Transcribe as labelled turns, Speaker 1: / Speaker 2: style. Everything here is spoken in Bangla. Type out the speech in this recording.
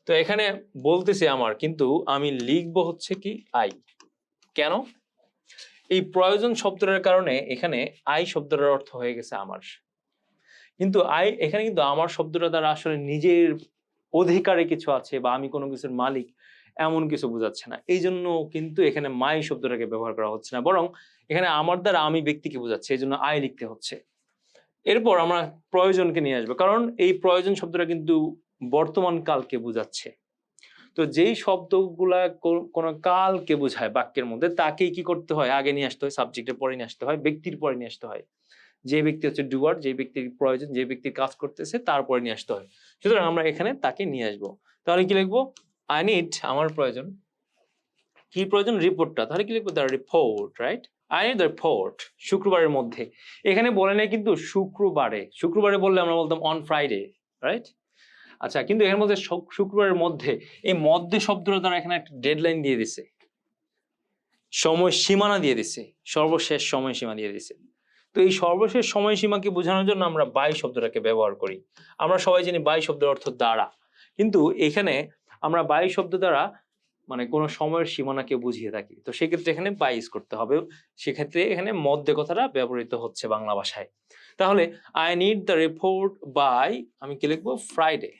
Speaker 1: তো এখানে বলতেছে আমার, কিন্তু আমি লিখবো হচ্ছে কি আই। কেন? এই প্রয়োজন শব্দটার কারণে এখানে আই শব্দটার অর্থ হয়ে গেছে আমার, কিন্তু আই এখানে কিন্তু আমার শব্দটা দ্বারা আসলে নিজের অধিকারে কিছু আছে বা আমি কোনো কিছুর মালিক এমন কিছু বোঝাচ্ছে না। এই জন্য কিন্তু এখানে মাই শব্দটাকে ব্যবহার করা হচ্ছে না, বরং এখানে আমার দ্বারা আমি ব্যক্তিকে বোঝাচ্ছে, এই জন্য আই লিখতে হচ্ছে। এরপর আমরা প্রয়োজনকে নিয়ে আসবো, কারণ এই প্রয়োজন শব্দটা কিন্তু বর্তমান কালকে বোঝাচ্ছে। তো যেই শব্দগুলা কোন কালকে বোঝায় বাক্যের মধ্যে, তাকেই কি করতে হয়, আগে নিয়ে আসতে হয়, সাবজেক্টের পরে নিয়ে আসতে হয়, ব্যক্তির পরে নিয়ে আসতে হয়। যে ব্যক্তি হচ্ছে ডুয়ার, যে ব্যক্তির প্রয়োজন, যে ব্যক্তি কাজ করতেছে, তারপরে নিয়ে আসতে হয়। সুতরাং আমরা এখানে তাকে নিয়ে আসবো। তাহলে কি লিখবো? আই নিড, আমার প্রয়োজন। কি প্রয়োজন? রিপোর্টটা। তাহলে কি লিখবো? The report, right? I need the report. শুক্রবারের মধ্যে, এখানে বলে নাই কিন্তু শুক্রবারে। শুক্রবারে বললে আমরা বলতাম অন ফ্রাইডে, রাইট? আচ্ছা, কিন্তু এর মধ্যে শুক্রবারের মধ্যে, এই মধ্যে শব্দটা দ্বারা এখানে একটা ডেডলাইন দিয়ে দিছে, সময় সীমানা দিয়ে দিছে, সর্বশেষ সময়সীমা দিয়ে দিছে। তো এই সর্বশেষ সময়সীমাকে বোঝানোর জন্য আমরা বাই শব্দটাকে ব্যবহার করি। আমরা সবাই জানি বাই শব্দের অর্থ দ্বারা, কিন্তু এখানে আমরা বাই শব্দ দ্বারা মানে কোনো সময়ের সীমানাকে বুঝিয়ে থাকি। তো সেক্ষেত্রে এখানে বাই ইউজ করতে হবে। সেক্ষেত্রে এখানে মধ্যে কথাটা ব্যবহৃত হচ্ছে বাংলা ভাষায়। তাহলে I need the report by, আমি কি লিখবো? ফ্রাইডে।